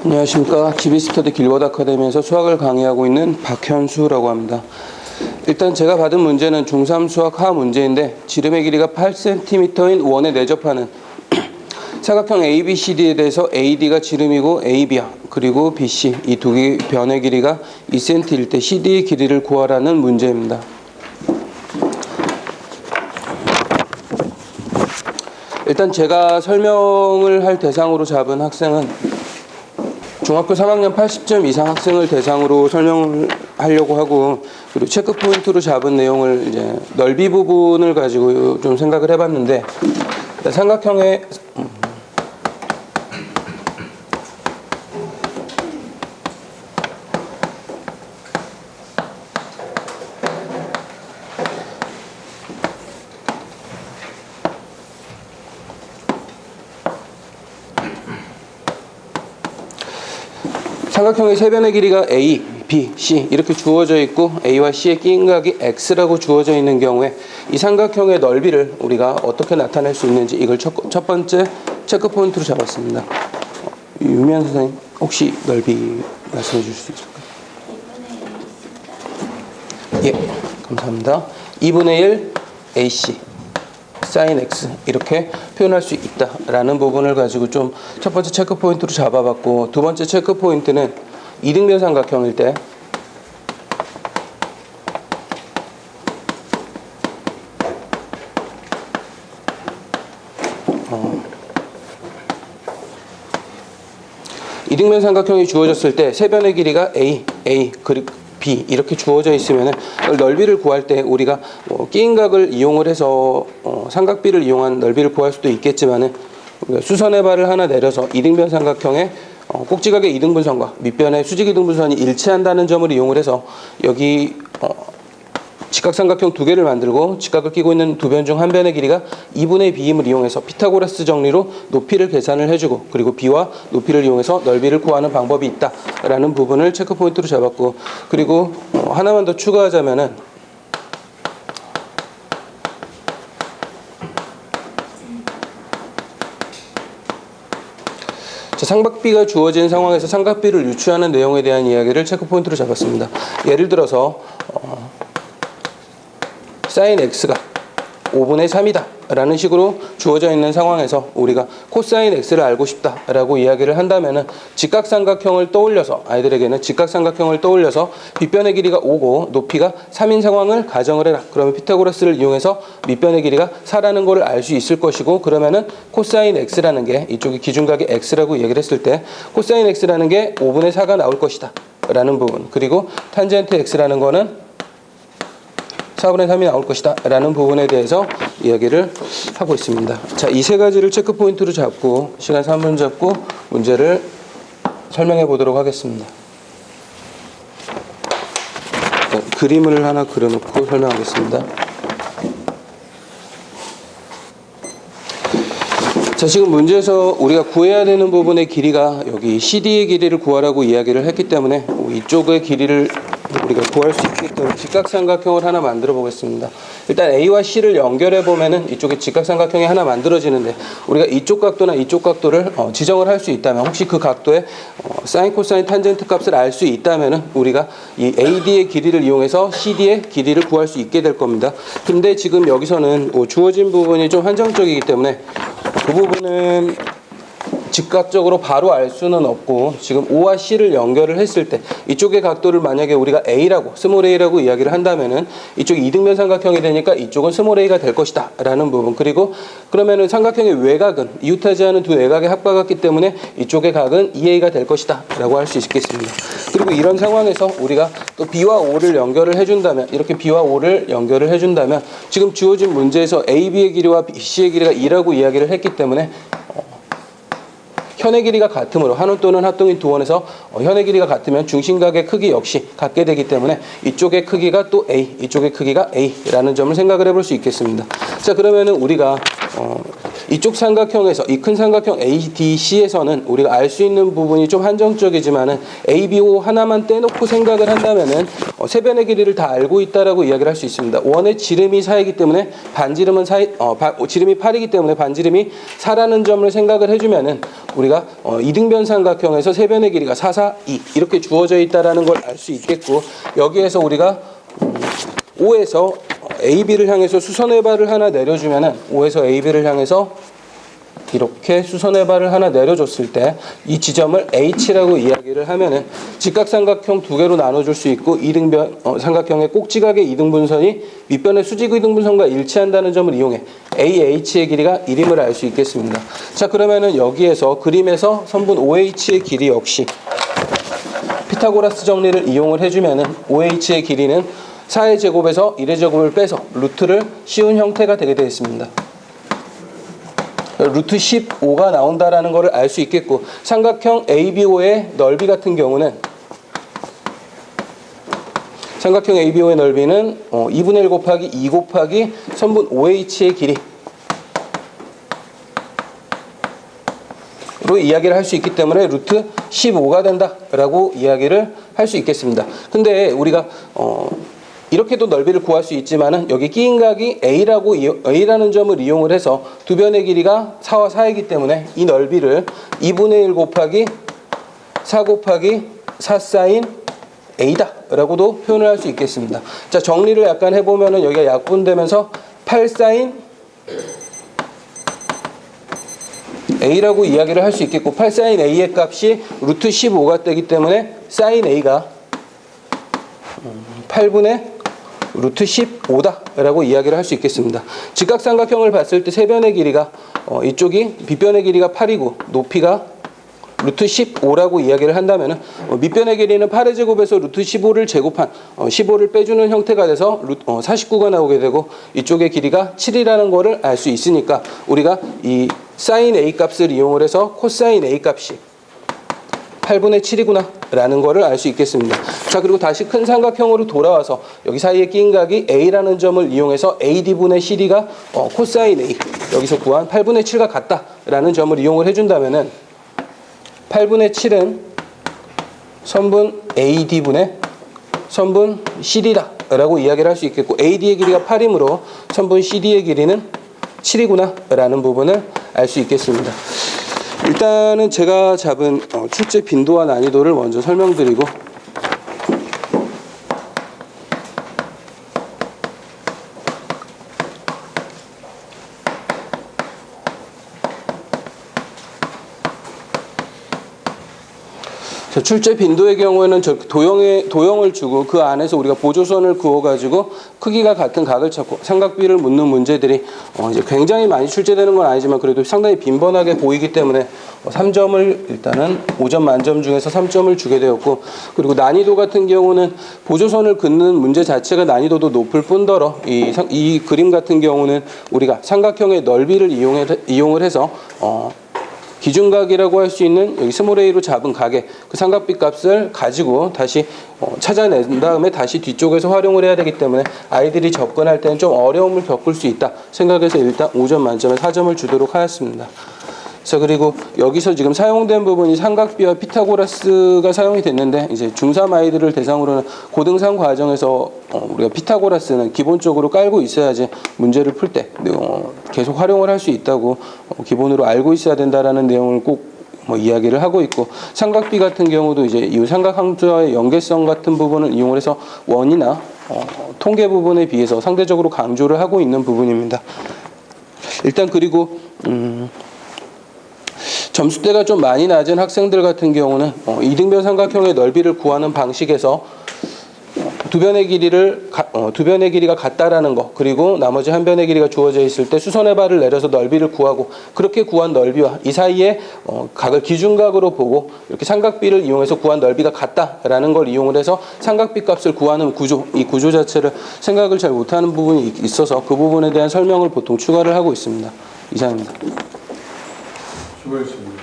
안녕하십니까. GB스터디 길워드 아카데미에서 수학을 강의하고 있는 박현수라고 합니다. 일단 제가 받은 문제는 중3 수학 하 문제인데 지름의 길이가 8cm인 원에 내접하는 사각형 ABCD에 대해서 AD가 지름이고 AB야. 그리고 BC 이 두 개의 변의 길이가 2cm일 때 CD의 길이를 구하라는 문제입니다. 일단 제가 설명을 할 대상으로 잡은 학생은 중학교 3학년 80점 이상 학생을 대상으로 설명을 하려고 하고, 그리고 체크 포인트로 잡은 내용을 이제 넓이 부분을 가지고 좀 생각을 해봤는데, 삼각형의 삼각형의 세 변의 길이가 A, B, C 이렇게 주어져 있고 A와 C의 끼임각이 X라고 주어져 있는 경우에 이 삼각형의 넓이를 우리가 어떻게 나타낼 수 있는지 이걸 첫 번째 체크 포인트로 잡았습니다. 유미한 선생님 혹시 넓이 말씀해 주실 수 있을까요? 예, 감사합니다. 2분의 1 AC sin X 이렇게 표현할 수 있다라는 부분을 가지고 좀 첫 번째 체크 포인트로 잡아봤고, 두 번째 체크 포인트는 이등변 삼각형일 때 이등변 삼각형이 주어졌을 때 세 변의 길이가 A, 그리고 B 이렇게 주어져 있으면 넓이를 구할 때 우리가 끼임각을 이용을 해서 삼각비를 이용한 넓이를 구할 수도 있겠지만은 수선의 발을 하나 내려서 이등변 삼각형의 꼭지각의 이등분선과 밑변의 수직 이등분선이 일치한다는 점을 이용을 해서 여기 직각삼각형 두 개를 만들고 직각을 끼고 있는 두 변 중 한 변의 길이가 2분의 B임을 이용해서 피타고라스 정리로 높이를 계산을 해주고, 그리고 B와 높이를 이용해서 넓이를 구하는 방법이 있다라는 부분을 체크 포인트로 잡았고, 그리고 하나만 더 추가하자면은 삼각비가 주어진 상황에서 삼각비를 유추하는 내용에 대한 이야기를 체크 포인트로 잡았습니다. 예를 들어서 sin x가 5분의 3이다 라는 식으로 주어져 있는 상황에서 우리가 코사인 x를 알고 싶다 라고 이야기를 한다면은 직각삼각형을 떠올려서, 아이들에게는 직각삼각형을 떠올려서 빗변의 길이가 5고 높이가 3인 상황을 가정을 해라. 그러면 피타고라스를 이용해서 밑변의 길이가 4라는 걸 알 수 있을 것이고, 그러면은 코사인 x라는 게 이쪽이 기준각이 x라고 얘기를 했을 때 코사인 x라는 게 5분의 4가 나올 것이다 라는 부분, 그리고 탄젠트 x라는 거는 4분의 3이 나올 것이다 라는 부분에 대해서 이야기를 하고 있습니다. 자, 이 세 가지를 체크 포인트로 잡고 시간 3분 잡고 문제를 설명해 보도록 하겠습니다. 그림을 하나 그려놓고 설명하겠습니다. 자, 지금 문제에서 우리가 구해야 되는 부분의 길이가 여기 CD의 길이를 구하라고 이야기를 했기 때문에 이쪽의 길이를 우리가 구할 수 있기 때문에 직각삼각형을 하나 만들어 보겠습니다. 일단 A와 C를 연결해 보면은 이쪽에 직각삼각형이 하나 만들어지는데, 우리가 이쪽 각도나 이쪽 각도를 지정을 할 수 있다면, 혹시 그 각도의 사인, 코사인, 탄젠트 값을 알 수 있다면은 우리가 이 AD의 길이를 이용해서 CD의 길이를 구할 수 있게 될 겁니다. 근데 지금 여기서는 주어진 부분이 좀 한정적이기 때문에 그 부분은 직각적으로 바로 알 수는 없고, 지금 O와 C를 연결을 했을 때 이쪽의 각도를 만약에 우리가 A라고, 스몰 A라고 이야기를 한다면은 이쪽이 이등변 삼각형이 되니까 이쪽은 스몰 A가 될 것이다 라는 부분, 그리고 그러면은 삼각형의 외곽은 이웃하지 않은 두 외곽의 합과 같기 때문에 이쪽의 각은 2A가 될 것이다 라고 할 수 있겠습니다. 그리고 이런 상황에서 우리가 또 B와 O를 연결을 해준다면, 이렇게 B와 O를 연결을 해준다면 지금 주어진 문제에서 AB의 길이와 BC의 길이가 2라고 이야기를 했기 때문에 현의 길이가 같으므로 한원 또는 합동인 두 원에서 현의 길이가 같으면 중심각의 크기 역시 같게 되기 때문에 이쪽의 크기가 또 A, 이쪽의 크기가 A라는 점을 생각을 해볼 수 있겠습니다. 자, 그러면은 우리가 이쪽 삼각형에서 이 큰 삼각형 ADC에서는 우리가 알 수 있는 부분이 좀 한정적이지만은 ABO 하나만 떼놓고 생각을 한다면은 세변의 길이를 다 알고 있다라고 이야기를 할 수 있습니다. 원의 지름이 4이기 때문에 반지름은 지름이 8이기 때문에 반지름이 4라는 점을 생각을 해주면은 우리가 이등변 삼각형에서 세변의 길이가 4, 4, 2 이렇게 주어져 있다라는 걸 알 수 있겠고, 여기에서 우리가 O에서 AB를 향해서 수선의 발을 하나 내려주면은 O에서 AB를 향해서 이렇게 수선의 발을 하나 내려줬을 때 이 지점을 H라고 이야기를 하면은 직각삼각형 두 개로 나눠줄 수 있고, 이등변 삼각형의 꼭지각의 이등분선이 밑변의 수직 이등분선과 일치한다는 점을 이용해 AH의 길이가 1임을 알 수 있겠습니다. 자, 그러면은 여기에서 그림에서 선분 OH의 길이 역시 피타고라스 정리를 이용을 해주면은 OH의 길이는 4의 제곱에서 1의 제곱을 빼서 루트를 씌운 형태가 되게 되어 있습니다. 루트 15가 나온다라는 것을 알 수 있겠고, 삼각형 ABO의 넓이 같은 경우는 삼각형 ABO의 넓이는 2분의 1 곱하기 2 곱하기 선분 OH의 길이 로 이야기를 할 수 있기 때문에 루트 15가 된다라고 이야기를 할 수 있겠습니다. 근데 우리가 이렇게도 넓이를 구할 수 있지만은 여기 끼인 각이 A라는 점을 이용을 해서 두 변의 길이가 4와 4이기 때문에 이 넓이를 2분의 1 곱하기 4 곱하기 4 사인 A다 라고도 표현을 할 수 있겠습니다. 자, 정리를 약간 해보면은 여기가 약분되면서 8 사인 A라고 이야기를 할 수 있겠고, 8 사인 A의 값이 루트 15가 되기 때문에 사인 A가 8분의 루트 15다라고 이야기를 할 수 있겠습니다. 직각삼각형을 봤을 때 세변의 길이가 이쪽이 빗변의 길이가 8이고 높이가 루트 15라고 이야기를 한다면 밑변의 길이는 8의 제곱에서 루트 15를 제곱한 15를 빼주는 형태가 돼서 49가 나오게 되고, 이쪽의 길이가 7이라는 거를 알 수 있으니까 우리가 이 사인 A 값을 이용을 해서 코사인 A 값이 8분의 7이구나 라는 거를 알 수 있겠습니다. 자, 그리고 다시 큰 삼각형으로 돌아와서 여기 사이에 끼인 각이 A라는 점을 이용해서 AD분의 CD가 코사인 A, 여기서 구한 8분의 7과 같다라는 점을 이용을 해준다면은 8분의 7은 선분 AD분의 선분 CD다 라고 이야기를 할 수 있겠고, AD의 길이가 8이므로 선분 CD의 길이는 7이구나 라는 부분을 알 수 있겠습니다. 일단은 제가 잡은 출제 빈도와 난이도를 먼저 설명드리고, 출제 빈도의 경우에는 도형을 주고 그 안에서 우리가 보조선을 그어가지고 크기가 같은 각을 찾고 삼각비를 묻는 문제들이 이제 굉장히 많이 출제되는 건 아니지만 그래도 상당히 빈번하게 보이기 때문에 3점을 일단은 5점 만점 중에서 3점을 주게 되었고, 그리고 난이도 같은 경우는 보조선을 긋는 문제 자체가 난이도도 높을 뿐더러 이 그림 같은 경우는 우리가 삼각형의 넓이를 이용을 해서 기준각이라고 할 수 있는 여기 스몰 a로 잡은 각의 그 삼각비 값을 가지고 다시 찾아낸 다음에 다시 뒤쪽에서 활용을 해야 되기 때문에 아이들이 접근할 때는 좀 어려움을 겪을 수 있다 생각해서 일단 5점 만점에 4점을 주도록 하였습니다. 자, 그리고 여기서 지금 사용된 부분이 삼각비와 피타고라스가 사용이 됐는데, 이제 중3 아이들을 대상으로는 고등산 과정에서 우리가 피타고라스는 기본적으로 깔고 있어야지 문제를 풀 때 계속 활용을 할 수 있다고 기본으로 알고 있어야 된다라는 내용을 꼭 이야기를 하고 있고, 삼각비 같은 경우도 이제 이 삼각함수와의 연계성 같은 부분을 이용을 해서 원이나 통계 부분에 비해서 상대적으로 강조를 하고 있는 부분입니다. 일단 그리고 점수대가 좀 많이 낮은 학생들 같은 경우는 이등변 삼각형의 넓이를 구하는 방식에서 두 변의 길이가 같다라는 거, 그리고 나머지 한 변의 길이가 주어져 있을 때 수선의 발을 내려서 넓이를 구하고, 그렇게 구한 넓이와 이 사이에 각을 기준각으로 보고 이렇게 삼각비를 이용해서 구한 넓이가 같다라는 걸 이용을 해서 삼각비 값을 구하는 구조, 이 구조 자체를 생각을 잘 못하는 부분이 있어서 그 부분에 대한 설명을 보통 추가를 하고 있습니다. 이상입니다. 수고하셨습니다.